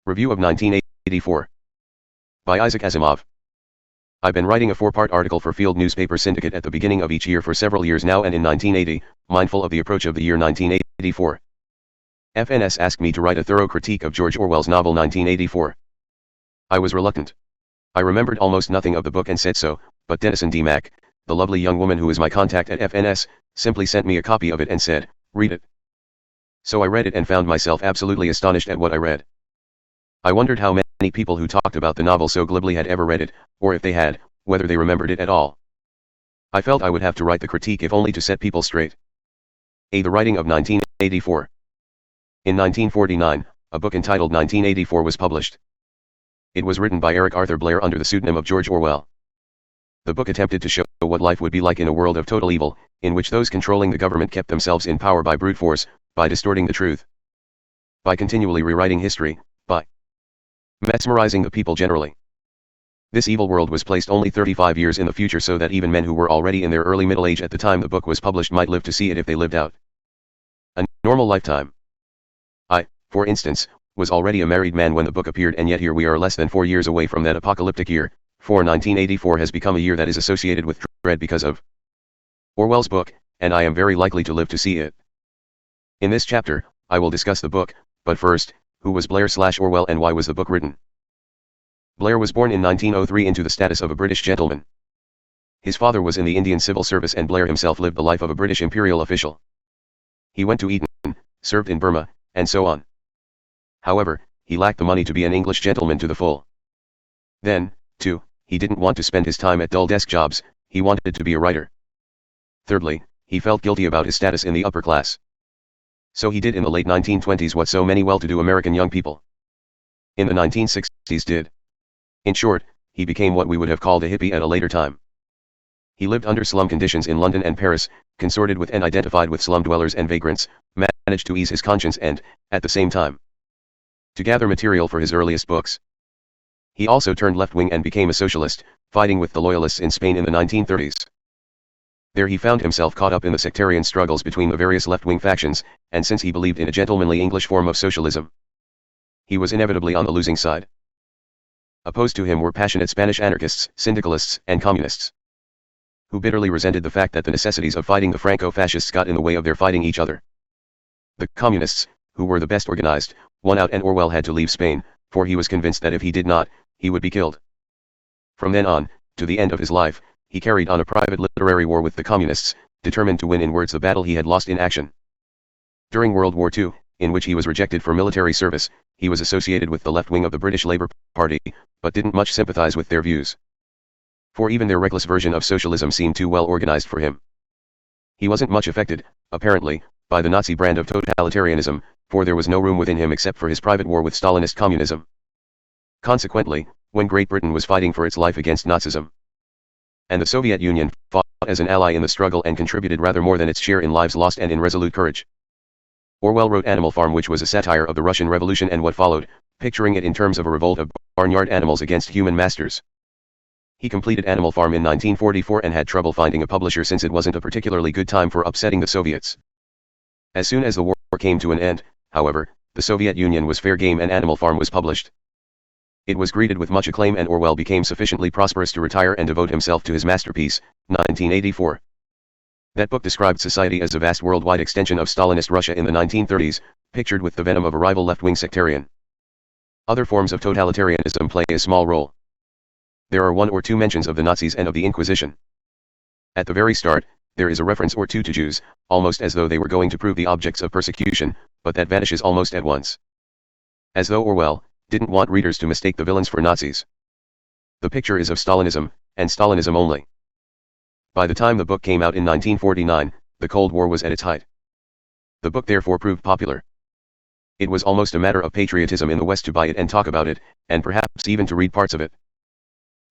Review of 1984. By Isaac Asimov. I've been writing a 4-part article for Field Newspaper Syndicate at the beginning of each year for several years now, and in 1980, mindful of the approach of the year 1984. FNS asked me to write a thorough critique of George Orwell's novel 1984. I was reluctant. I remembered almost nothing of the book and said so, but Denison D. Mack, the lovely young woman who is my contact at FNS, simply sent me a copy of it and said, "Read it." So I read it and found myself absolutely astonished at what I read. I wondered how many people who talked about the novel so glibly had ever read it, or if they had, whether they remembered it at all. I felt I would have to write the critique if only to set people straight. The writing of 1984. In 1949, a book entitled 1984 was published. It was written by Eric Arthur Blair under the pseudonym of George Orwell. The book attempted to show what life would be like in a world of total evil, in which those controlling the government kept themselves in power by brute force, by distorting the truth, by continually rewriting history, by mesmerizing the people generally. This evil world was placed only 35 years in the future so that even men who were already in their early middle age at the time the book was published might live to see it if they lived out a normal lifetime. I, for instance, was already a married man when the book appeared, and yet here we are less than 4 years away from that apocalyptic year, for 1984 has become a year that is associated with dread because of Orwell's book, and I am very likely to live to see it. In this chapter, I will discuss the book, but first, who was Blair/Orwell and why was the book written? Blair was born in 1903 into the status of a British gentleman. His father was in the Indian Civil Service, and Blair himself lived the life of a British imperial official. He went to Eton, served in Burma, and so on. However, he lacked the money to be an English gentleman to the full. Then, too, he didn't want to spend his time at dull desk jobs, he wanted to be a writer. Thirdly, he felt guilty about his status in the upper class. So he did in the late 1920s what so many well-to-do American young people in the 1960s did. In short, he became what we would have called a hippie at a later time. He lived under slum conditions in London and Paris, consorted with and identified with slum dwellers and vagrants, managed to ease his conscience and, at the same time, to gather material for his earliest books. He also turned left-wing and became a socialist, fighting with the loyalists in Spain in the 1930s. There he found himself caught up in the sectarian struggles between the various left-wing factions, and since he believed in a gentlemanly English form of socialism, he was inevitably on the losing side. Opposed to him were passionate Spanish anarchists, syndicalists, and communists, who bitterly resented the fact that the necessities of fighting the Franco-fascists got in the way of their fighting each other. The communists, who were the best organized, won out, and Orwell had to leave Spain, for he was convinced that if he did not, he would be killed. From then on, to the end of his life, he carried on a private literary war with the communists, determined to win in words the battle he had lost in action. During World War II, in which he was rejected for military service, he was associated with the left wing of the British Labour Party, but didn't much sympathize with their views. For even their reckless version of socialism seemed too well organized for him. He wasn't much affected, apparently, by the Nazi brand of totalitarianism, for there was no room within him except for his private war with Stalinist communism. Consequently, when Great Britain was fighting for its life against Nazism, and the Soviet Union fought as an ally in the struggle and contributed rather more than its share in lives lost and in resolute courage, Orwell wrote Animal Farm, which was a satire of the Russian Revolution and what followed, picturing it in terms of a revolt of barnyard animals against human masters. He completed Animal Farm in 1944 and had trouble finding a publisher since it wasn't a particularly good time for upsetting the Soviets. As soon as the war came to an end, however, the Soviet Union was fair game and Animal Farm was published. It was greeted with much acclaim, and Orwell became sufficiently prosperous to retire and devote himself to his masterpiece, 1984. That book described society as a vast worldwide extension of Stalinist Russia in the 1930s, pictured with the venom of a rival left-wing sectarian. Other forms of totalitarianism play a small role. There are 1 or 2 mentions of the Nazis and of the Inquisition. At the very start, there is a reference or two to Jews, almost as though they were going to prove the objects of persecution, but that vanishes almost at once. As though Orwell didn't want readers to mistake the villains for Nazis. The picture is of Stalinism, and Stalinism only. By the time the book came out in 1949, the Cold War was at its height. The book therefore proved popular. It was almost a matter of patriotism in the West to buy it and talk about it, and perhaps even to read parts of it.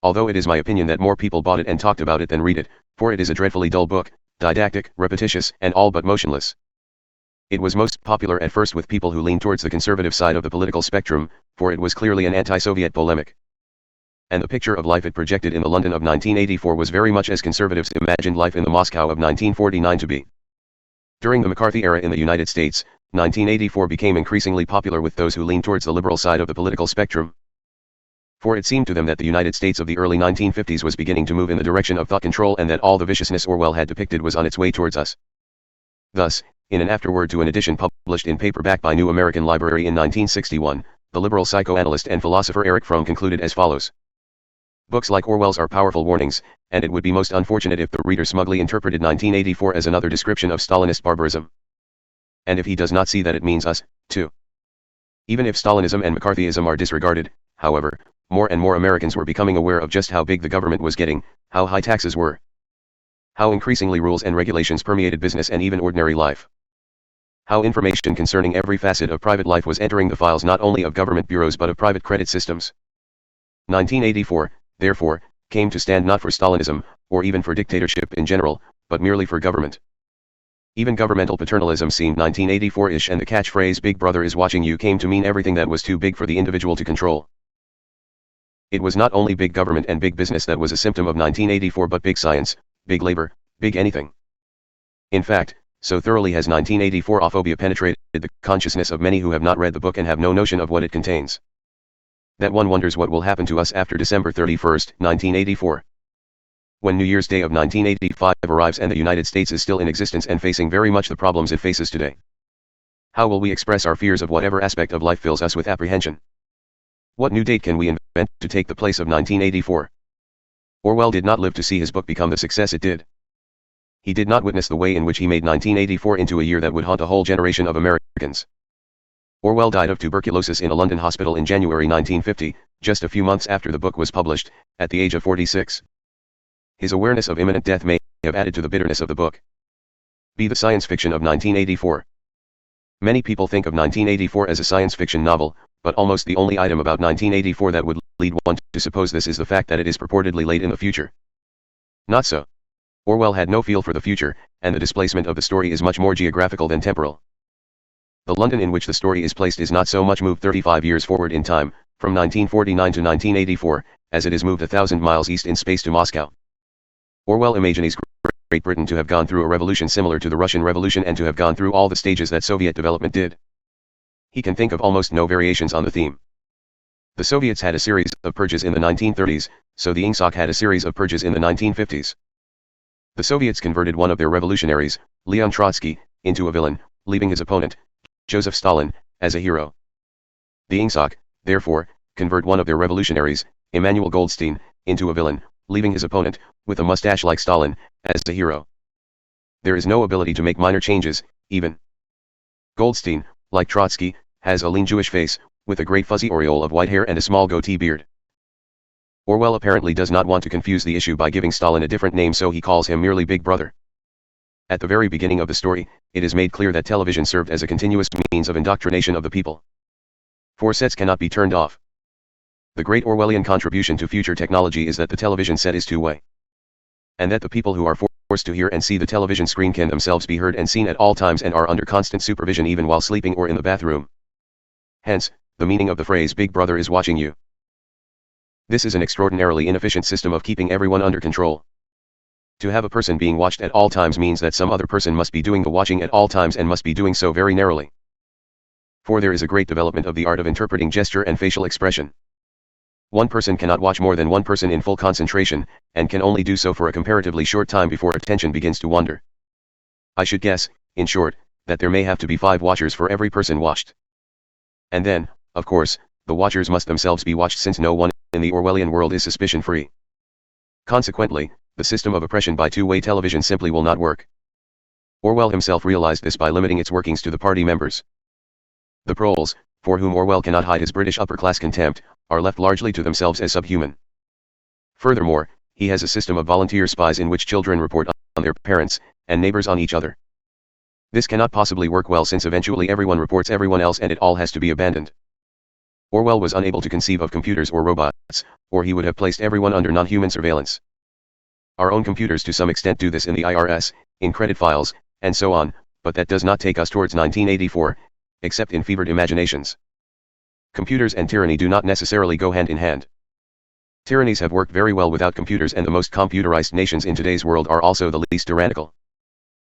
Although it is my opinion that more people bought it and talked about it than read it, for it is a dreadfully dull book, didactic, repetitious, and all but motionless. It was most popular at first with people who leaned towards the conservative side of the political spectrum, for it was clearly an anti-Soviet polemic. And the picture of life it projected in the London of 1984 was very much as conservatives imagined life in the Moscow of 1949 to be. During the McCarthy era in the United States, 1984 became increasingly popular with those who leaned towards the liberal side of the political spectrum. For it seemed to them that the United States of the early 1950s was beginning to move in the direction of thought control and that all the viciousness Orwell had depicted was on its way towards us. Thus, in an afterword to an edition published in paperback by New American Library in 1961, the liberal psychoanalyst and philosopher Erich Fromm concluded as follows. Books like Orwell's are powerful warnings, and it would be most unfortunate if the reader smugly interpreted 1984 as another description of Stalinist barbarism. And if he does not see that it means us, too. Even if Stalinism and McCarthyism are disregarded, however, more and more Americans were becoming aware of just how big the government was getting, how high taxes were, how increasingly rules and regulations permeated business and even ordinary life, how information concerning every facet of private life was entering the files not only of government bureaus but of private credit systems. 1984, therefore, came to stand not for Stalinism, or even for dictatorship in general, but merely for government. Even governmental paternalism seemed 1984-ish, and the catchphrase "Big Brother is watching you" came to mean everything that was too big for the individual to control. It was not only big government and big business that was a symptom of 1984 but big science, big labor, big anything. In fact, so thoroughly has 1984-ophobia penetrated the consciousness of many who have not read the book and have no notion of what it contains, that one wonders what will happen to us after December 31, 1984. When New Year's Day of 1985 arrives and the United States is still in existence and facing very much the problems it faces today. How will we express our fears of whatever aspect of life fills us with apprehension? What new date can we invent to take the place of 1984? Orwell did not live to see his book become the success it did. He did not witness the way in which he made 1984 into a year that would haunt a whole generation of Americans. Orwell died of tuberculosis in a London hospital in January 1950, just a few months after the book was published, at the age of 46. His awareness of imminent death may have added to the bitterness of the book. Be the science fiction of 1984. Many people think of 1984 as a science fiction novel, but almost the only item about 1984 that would lead one to suppose this is the fact that it is purportedly late in the future. Not so. Orwell had no feel for the future, and the displacement of the story is much more geographical than temporal. The London in which the story is placed is not so much moved 35 years forward in time, from 1949 to 1984, as it is moved 1,000 miles east in space to Moscow. Orwell imagines Great Britain to have gone through a revolution similar to the Russian Revolution and to have gone through all the stages that Soviet development did. He can think of almost no variations on the theme. The Soviets had a series of purges in the 1930s, so the INGSOC had a series of purges in the 1950s. The Soviets converted one of their revolutionaries, Leon Trotsky, into a villain, leaving his opponent, Joseph Stalin, as a hero. The INGSOC, therefore, convert one of their revolutionaries, Emmanuel Goldstein, into a villain, leaving his opponent, with a mustache like Stalin, as a hero. There is no ability to make minor changes, even. Goldstein, like Trotsky, has a lean Jewish face, with a great fuzzy aureole of white hair and a small goatee beard. Orwell apparently does not want to confuse the issue by giving Stalin a different name, so he calls him merely Big Brother. At the very beginning of the story, it is made clear that television served as a continuous means of indoctrination of the people. Sets cannot be turned off. The great Orwellian contribution to future technology is that the television set is two-way. And that the people who are forced to hear and see the television screen can themselves be heard and seen at all times and are under constant supervision even while sleeping or in the bathroom. Hence, the meaning of the phrase "Big Brother is watching you." This is an extraordinarily inefficient system of keeping everyone under control. To have a person being watched at all times means that some other person must be doing the watching at all times and must be doing so very narrowly. For there is a great development of the art of interpreting gesture and facial expression. One person cannot watch more than one person in full concentration, and can only do so for a comparatively short time before attention begins to wander. I should guess, in short, that there may have to be 5 watchers for every person watched. And then, of course, the watchers must themselves be watched, since no one in the Orwellian world is suspicion-free. Consequently, the system of oppression by two-way television simply will not work. Orwell himself realized this by limiting its workings to the party members. The proles, for whom Orwell cannot hide his British upper-class contempt, are left largely to themselves as subhuman. Furthermore, he has a system of volunteer spies in which children report on their parents, and neighbors on each other. This cannot possibly work well, since eventually everyone reports everyone else and it all has to be abandoned. Orwell was unable to conceive of computers or robots, or he would have placed everyone under non-human surveillance. Our own computers to some extent do this in the IRS, in credit files, and so on, but that does not take us towards 1984, except in fevered imaginations. Computers and tyranny do not necessarily go hand in hand. Tyrannies have worked very well without computers, and the most computerized nations in today's world are also the least tyrannical.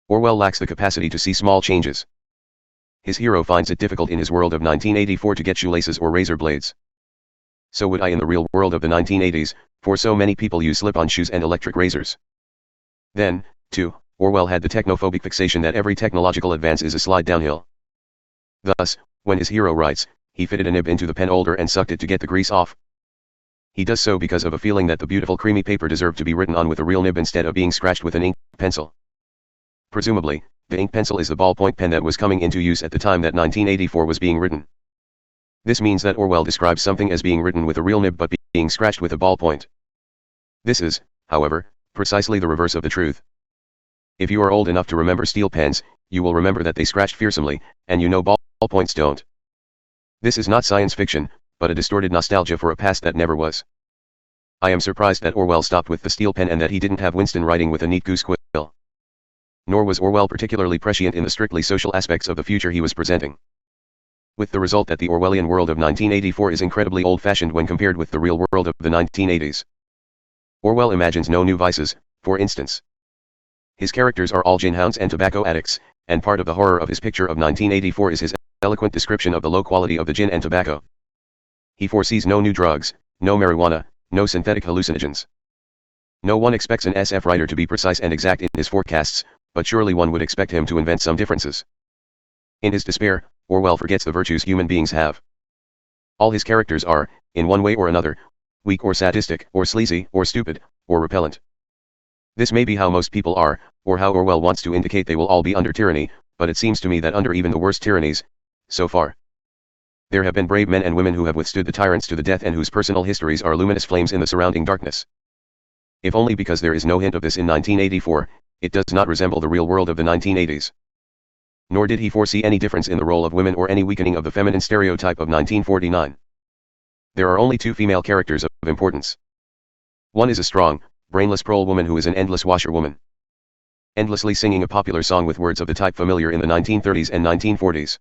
Orwell lacks the capacity to see small changes. His hero finds it difficult in his world of 1984 to get shoelaces or razor blades. So would I in the real world of the 1980s, for so many people use slip-on shoes and electric razors. Then, too, Orwell had the technophobic fixation that every technological advance is a slide downhill. Thus, when his hero writes, he fitted a nib into the pen holder and sucked it to get the grease off. He does so because of a feeling that the beautiful creamy paper deserved to be written on with a real nib instead of being scratched with an ink pencil. Presumably, the ink pencil is the ballpoint pen that was coming into use at the time that 1984 was being written. This means that Orwell describes something as being written with a real nib but being scratched with a ballpoint. This is, however, precisely the reverse of the truth. If you are old enough to remember steel pens, you will remember that they scratched fearsomely, and you know ballpoints don't. This is not science fiction, but a distorted nostalgia for a past that never was. I am surprised that Orwell stopped with the steel pen and that he didn't have Winston writing with a neat goose quill. Nor was Orwell particularly prescient in the strictly social aspects of the future he was presenting. With the result that the Orwellian world of 1984 is incredibly old-fashioned when compared with the real world of the 1980s. Orwell imagines no new vices, for instance. His characters are all gin hounds and tobacco addicts, and part of the horror of his picture of 1984 is his eloquent description of the low quality of the gin and tobacco. He foresees no new drugs, no marijuana, no synthetic hallucinogens. No one expects an SF writer to be precise and exact in his forecasts, but surely one would expect him to invent some differences. In his despair, Orwell forgets the virtues human beings have. All his characters are, in one way or another, weak or sadistic, or sleazy, or stupid, or repellent. This may be how most people are, or how Orwell wants to indicate they will all be under tyranny, but it seems to me that under even the worst tyrannies, so far, there have been brave men and women who have withstood the tyrants to the death and whose personal histories are luminous flames in the surrounding darkness. If only because there is no hint of this in 1984, it does not resemble the real world of the 1980s. Nor did he foresee any difference in the role of women or any weakening of the feminine stereotype of 1949. There are only two female characters of importance. One is a strong, brainless prole woman who is an endless washerwoman, endlessly singing a popular song with words of the type familiar in the 1930s and 1940s.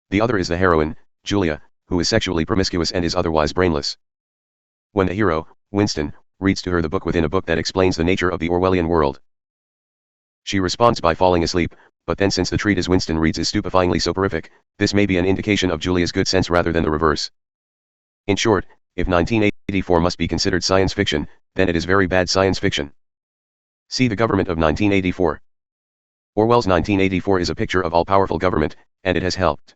The other is the heroine, Julia, who is sexually promiscuous and is otherwise brainless. When the hero, Winston, reads to her the book within a book that explains the nature of the Orwellian world, she responds by falling asleep, but then since the treatise Winston reads is stupefyingly soporific, this may be an indication of Julia's good sense rather than the reverse. In short, if 1984 must be considered science fiction, then it is very bad science fiction. See The Government of 1984. Orwell's 1984 is a picture of all-powerful government, and it has helped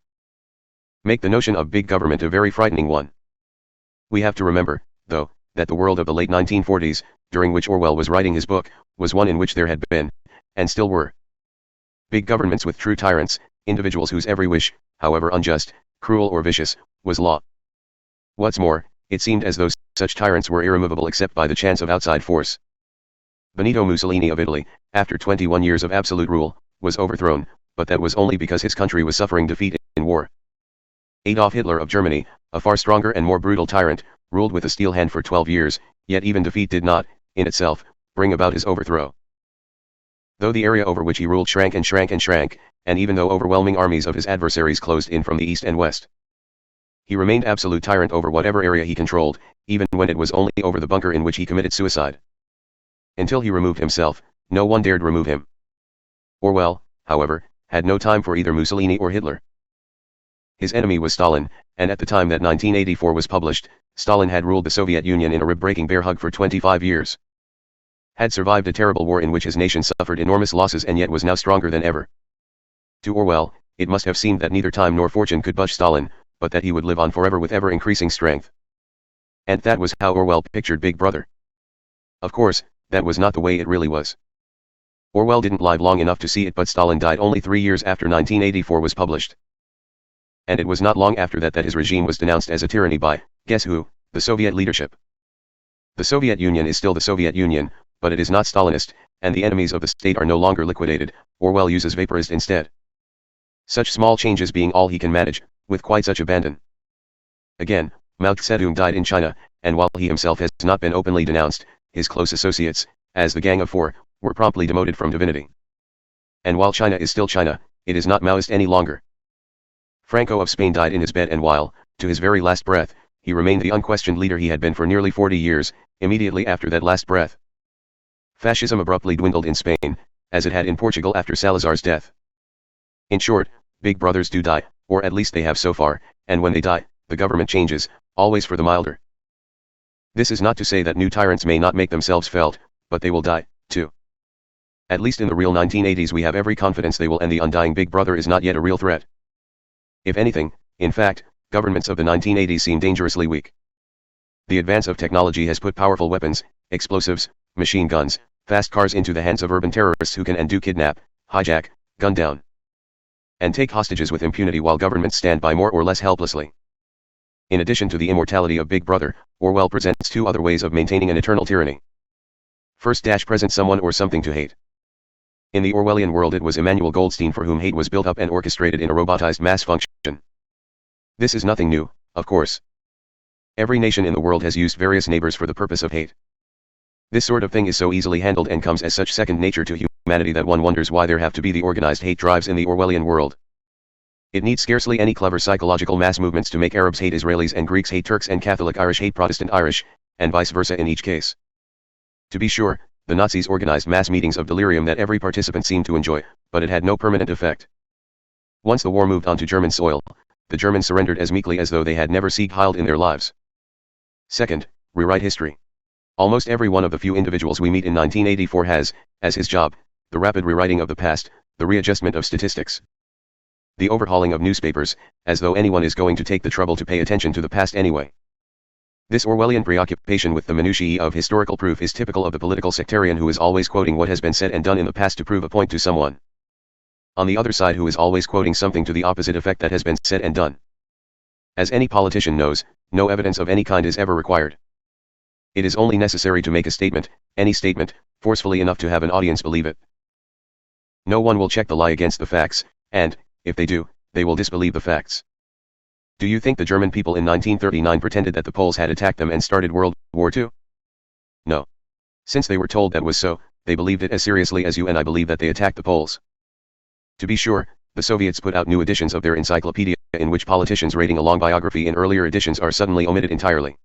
make the notion of big government a very frightening one. We have to remember, though, that the world of the late 1940s, during which Orwell was writing his book, was one in which there had been, and still were, big governments with true tyrants, individuals whose every wish, however unjust, cruel or vicious, was law. What's more, it seemed as though such tyrants were irremovable except by the chance of outside force. Benito Mussolini of Italy, after 21 years of absolute rule, was overthrown, but that was only because his country was suffering defeat in war. Adolf Hitler of Germany, a far stronger and more brutal tyrant, ruled with a steel hand for 12 years, yet even defeat did not, in itself, bring about his overthrow. Though the area over which he ruled shrank and shrank and shrank, and even though overwhelming armies of his adversaries closed in from the east and west, he remained absolute tyrant over whatever area he controlled, even when it was only over the bunker in which he committed suicide. Until he removed himself, no one dared remove him. Orwell, however, had no time for either Mussolini or Hitler. His enemy was Stalin, and at the time that 1984 was published, Stalin had ruled the Soviet Union in a rib-breaking bear hug for 25 years. Had survived a terrible war in which his nation suffered enormous losses and yet was now stronger than ever. To Orwell, it must have seemed that neither time nor fortune could budge Stalin, but that he would live on forever with ever-increasing strength. And that was how Orwell pictured Big Brother. Of course, that was not the way it really was. Orwell didn't live long enough to see it, but Stalin died only 3 years after 1984 was published. And it was not long after that that his regime was denounced as a tyranny by, guess who, the Soviet leadership. The Soviet Union is still the Soviet Union, but it is not Stalinist, and the enemies of the state are no longer liquidated. Orwell uses vaporized instead. Such small changes being all he can manage, with quite such abandon. Again, Mao Zedong died in China, and while he himself has not been openly denounced, his close associates, as the Gang of Four, were promptly demoted from divinity. And while China is still China, it is not Maoist any longer. Franco of Spain died in his bed, and while, to his very last breath, he remained the unquestioned leader he had been for nearly 40 years, immediately after that last breath, fascism abruptly dwindled in Spain, as it had in Portugal after Salazar's death. In short, big brothers do die, or at least they have so far, and when they die, the government changes, always for the milder. This is not to say that new tyrants may not make themselves felt, but they will die, too. At least in the real 1980s we have every confidence they will, and the undying big brother is not yet a real threat. If anything, in fact, governments of the 1980s seem dangerously weak. The advance of technology has put powerful weapons, explosives, machine guns, fast cars into the hands of urban terrorists who can and do kidnap, hijack, gun down, and take hostages with impunity while governments stand by more or less helplessly. In addition to the immortality of Big Brother, Orwell presents two other ways of maintaining an eternal tyranny. First, present someone or something to hate. In the Orwellian world it was Emmanuel Goldstein for whom hate was built up and orchestrated in a robotized mass function. This is nothing new, of course. Every nation in the world has used various neighbors for the purpose of hate. This sort of thing is so easily handled and comes as such second nature to humanity that one wonders why there have to be the organized hate drives in the Orwellian world. It needs scarcely any clever psychological mass movements to make Arabs hate Israelis and Greeks hate Turks and Catholic Irish hate Protestant Irish, and vice versa in each case. To be sure, the Nazis organized mass meetings of delirium that every participant seemed to enjoy, but it had no permanent effect. Once the war moved onto German soil, the Germans surrendered as meekly as though they had never Sieg Heiled in their lives. Second, rewrite history. Almost every one of the few individuals we meet in 1984 has, as his job, the rapid rewriting of the past, the readjustment of statistics, the overhauling of newspapers, as though anyone is going to take the trouble to pay attention to the past anyway. This Orwellian preoccupation with the minutiae of historical proof is typical of the political sectarian who is always quoting what has been said and done in the past to prove a point to someone. On the other side, who is always quoting something to the opposite effect that has been said and done. As any politician knows, no evidence of any kind is ever required. It is only necessary to make a statement, any statement, forcefully enough to have an audience believe it. No one will check the lie against the facts, and, if they do, they will disbelieve the facts. Do you think the German people in 1939 pretended that the Poles had attacked them and started World War II? No. Since they were told that was so, they believed it as seriously as you and I believe that they attacked the Poles. To be sure, the Soviets put out new editions of their encyclopedia in which politicians rating a long biography in earlier editions are suddenly omitted entirely.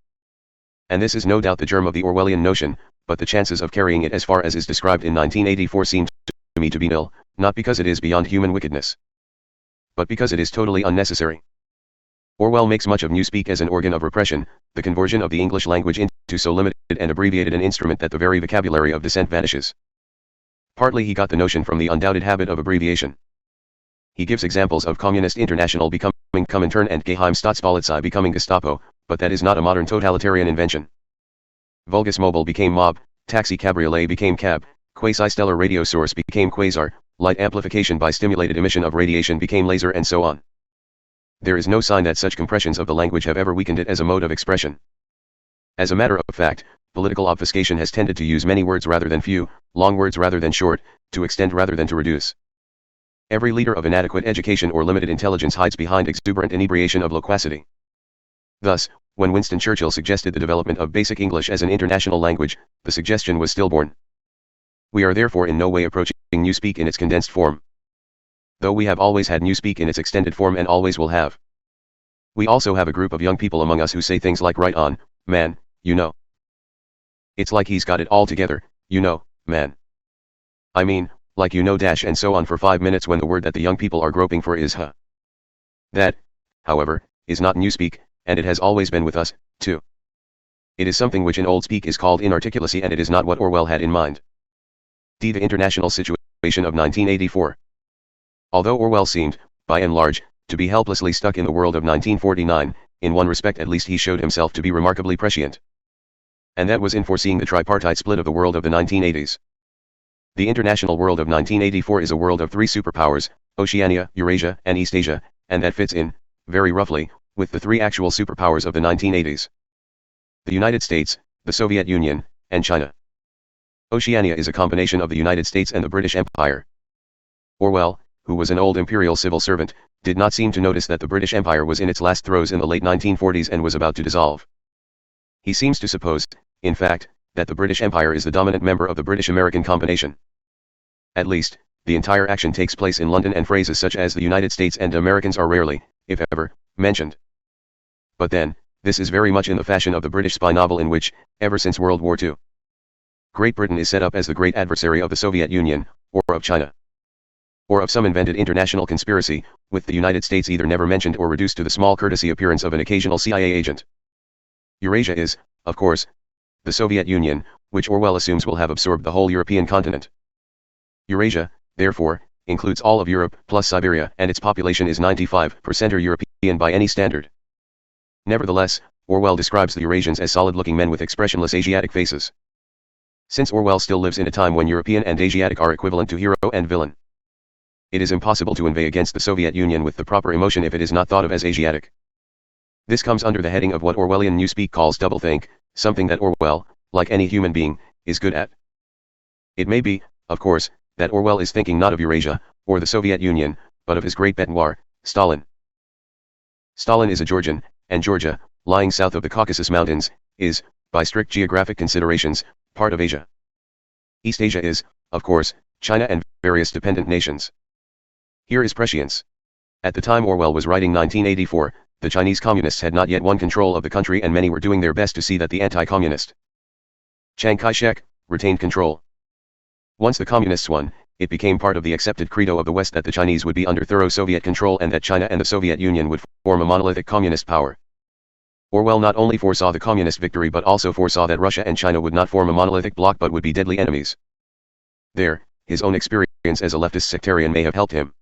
And this is no doubt the germ of the Orwellian notion, but the chances of carrying it as far as is described in 1984 seem to me to be nil, not because it is beyond human wickedness, but because it is totally unnecessary. Orwell makes much of Newspeak as an organ of repression, the conversion of the English language into so limited and abbreviated an instrument that the very vocabulary of dissent vanishes. Partly he got the notion from the undoubted habit of abbreviation. He gives examples of Communist International becoming Comintern and Geheimstaatspolizei becoming Gestapo, but that is not a modern totalitarian invention. Vulgus Mobile became Mob, Taxi Cabriolet became Cab, Quasi-stellar radio source became Quasar, light amplification by stimulated emission of radiation became laser, and so on. There is no sign that such compressions of the language have ever weakened it as a mode of expression. As a matter of fact, political obfuscation has tended to use many words rather than few, long words rather than short, to extend rather than to reduce. Every leader of inadequate education or limited intelligence hides behind exuberant inebriation of loquacity. Thus, when Winston Churchill suggested the development of basic English as an international language, the suggestion was stillborn. We are therefore in no way approaching Newspeak in its condensed form, though we have always had Newspeak in its extended form and always will have. We also have a group of young people among us who say things like "right on, man, you know. It's like he's got it all together, you know, man. I mean, like you know dash and so on for 5 minutes when the word that the young people are groping for is huh. That, however, is not Newspeak, and it has always been with us, too. It is something which in old speak is called inarticulacy, and it is not what Orwell had in mind. The international situation of 1984. Although Orwell seemed, by and large, to be helplessly stuck in the world of 1949, in one respect at least he showed himself to be remarkably prescient. And that was in foreseeing the tripartite split of the world of the 1980s. The international world of 1984 is a world of three superpowers, Oceania, Eurasia, and Eastasia, and that fits in, very roughly, with the three actual superpowers of the 1980s. The United States, the Soviet Union, and China. Oceania is a combination of the United States and the British Empire. Orwell, who was an old imperial civil servant, did not seem to notice that the British Empire was in its last throes in the late 1940s and was about to dissolve. He seems to suppose, in fact, that the British Empire is the dominant member of the British-American combination. At least, the entire action takes place in London, and phrases such as the United States and Americans are rarely, if ever, mentioned. But then, this is very much in the fashion of the British spy novel in which, ever since World War II, Great Britain is set up as the great adversary of the Soviet Union, or of China. or of some invented international conspiracy, with the United States either never mentioned or reduced to the small courtesy appearance of an occasional CIA agent. Eurasia is, of course, the Soviet Union, which Orwell assumes will have absorbed the whole European continent. Eurasia, therefore, includes all of Europe plus Siberia, and its population is 95% or European by any standard. Nevertheless, Orwell describes the Eurasians as solid-looking men with expressionless Asiatic faces. Since Orwell still lives in a time when European and Asiatic are equivalent to hero and villain, it is impossible to inveigh against the Soviet Union with the proper emotion if it is not thought of as Asiatic. This comes under the heading of what Orwellian Newspeak calls doublethink, something that Orwell, like any human being, is good at. It may be, of course, that Orwell is thinking not of Eurasia, or the Soviet Union, but of his great bête noir, Stalin. Stalin is a Georgian, and Georgia, lying south of the Caucasus Mountains, is, by strict geographic considerations, part of Asia. East Asia is, of course, China and various dependent nations. Here is prescience. At the time Orwell was writing 1984, the Chinese communists had not yet won control of the country, and many were doing their best to see that the anti-communist Chiang Kai-shek retained control. Once the communists won, it became part of the accepted credo of the West that the Chinese would be under thorough Soviet control and that China and the Soviet Union would form a monolithic communist power. Orwell not only foresaw the communist victory but also foresaw that Russia and China would not form a monolithic bloc but would be deadly enemies. There, his own experience as a leftist sectarian may have helped him.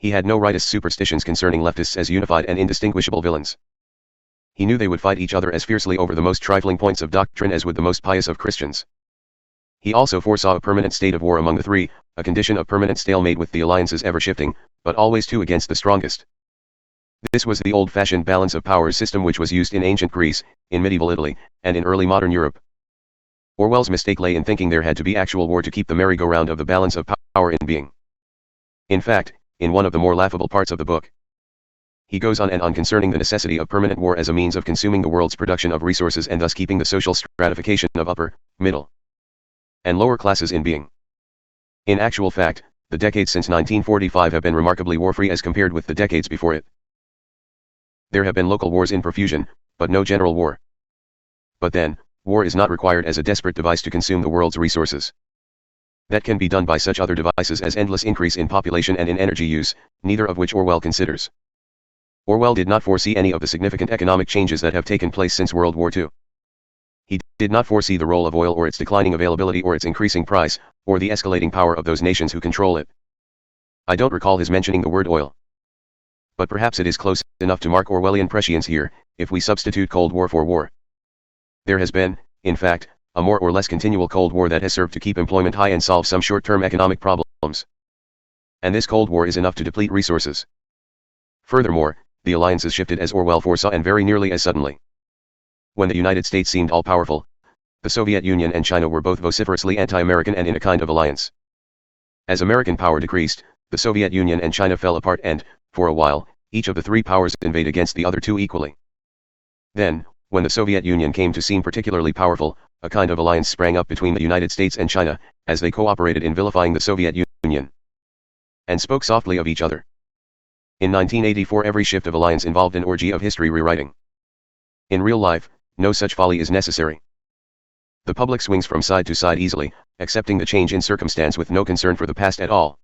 He had no rightist superstitions concerning leftists as unified and indistinguishable villains. He knew they would fight each other as fiercely over the most trifling points of doctrine as would the most pious of Christians. He also foresaw a permanent state of war among the three, a condition of permanent stalemate with the alliances ever shifting, but always two against the strongest. This was the old-fashioned balance of powers system which was used in ancient Greece, in medieval Italy, and in early modern Europe. Orwell's mistake lay in thinking there had to be actual war to keep the merry-go-round of the balance of power in being. In fact, in one of the more laughable parts of the book, he goes on and on concerning the necessity of permanent war as a means of consuming the world's production of resources and thus keeping the social stratification of upper, middle, and lower classes in being. In actual fact, the decades since 1945 have been remarkably war-free as compared with the decades before it. There have been local wars in profusion, but no general war. But then, war is not required as a desperate device to consume the world's resources. That can be done by such other devices as endless increase in population and in energy use, neither of which Orwell considers. Orwell did not foresee any of the significant economic changes that have taken place since World War II. He did not foresee the role of oil or its declining availability or its increasing price, or the escalating power of those nations who control it. I don't recall his mentioning the word oil. But perhaps it is close enough to mark Orwellian prescience here, if we substitute Cold War for war. There has been, in fact, a more or less continual Cold War that has served to keep employment high and solve some short-term economic problems. And this Cold War is enough to deplete resources. Furthermore, the alliances shifted as Orwell foresaw and very nearly as suddenly. When the United States seemed all-powerful, the Soviet Union and China were both vociferously anti-American and in a kind of alliance. As American power decreased, the Soviet Union and China fell apart and, for a while, each of the three powers invaded against the other two equally. Then, when the Soviet Union came to seem particularly powerful, a kind of alliance sprang up between the United States and China, as they cooperated in vilifying the Soviet Union, and spoke softly of each other. In 1984 every shift of alliance involved an orgy of history rewriting. In real life, no such folly is necessary. The public swings from side to side easily, accepting the change in circumstance with no concern for the past at all.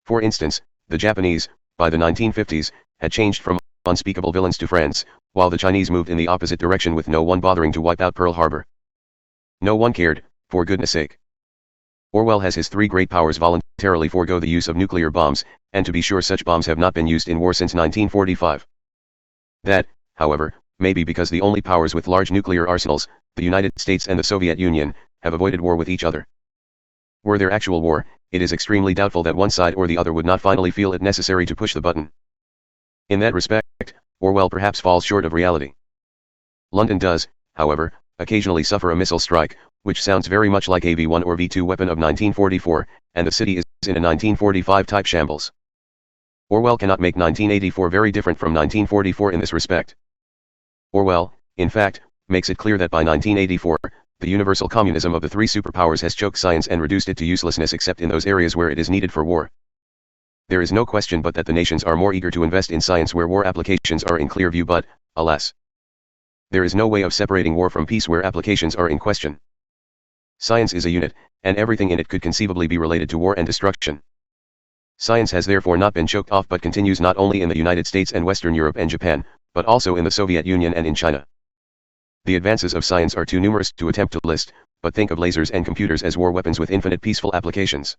For instance, the Japanese, by the 1950s, had changed from unspeakable villains to friends, while the Chinese moved in the opposite direction with no one bothering to wipe out Pearl Harbor. No one cared, for goodness sake. Orwell has his three great powers voluntarily forego the use of nuclear bombs, and to be sure such bombs have not been used in war since 1945. That, however, may be because the only powers with large nuclear arsenals, the United States and the Soviet Union, have avoided war with each other. Were there actual war, it is extremely doubtful that one side or the other would not finally feel it necessary to push the button. In that respect, Orwell perhaps falls short of reality. London does, however, occasionally suffer a missile strike, which sounds very much like a V1 or V2 weapon of 1944, and the city is in a 1945 type shambles. Orwell cannot make 1984 very different from 1944 in this respect. Orwell, in fact, makes it clear that by 1984, the universal communism of the three superpowers has choked science and reduced it to uselessness except in those areas where it is needed for war. There is no question but that the nations are more eager to invest in science where war applications are in clear view, but, alas, there is no way of separating war from peace where applications are in question. Science is a unit, and everything in it could conceivably be related to war and destruction. Science has therefore not been choked off but continues not only in the United States and Western Europe and Japan, but also in the Soviet Union and in China. The advances of science are too numerous to attempt to list, but think of lasers and computers as war weapons with infinite peaceful applications.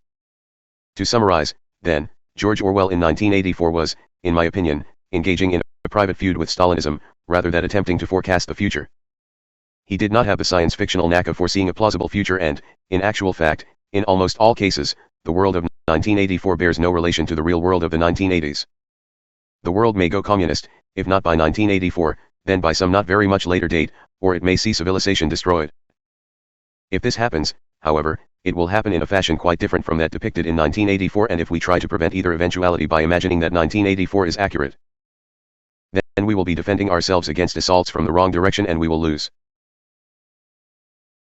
To summarize, then, George Orwell in 1984 was, in my opinion, engaging in a private feud with Stalinism, rather than attempting to forecast the future. He did not have the science-fictional knack of foreseeing a plausible future and, in actual fact, in almost all cases, the world of 1984 bears no relation to the real world of the 1980s. The world may go communist, if not by 1984, then by some not very much later date, or it may see civilization destroyed. If this happens, however, it will happen in a fashion quite different from that depicted in 1984, and if we try to prevent either eventuality by imagining that 1984 is accurate, then we will be defending ourselves against assaults from the wrong direction and we will lose.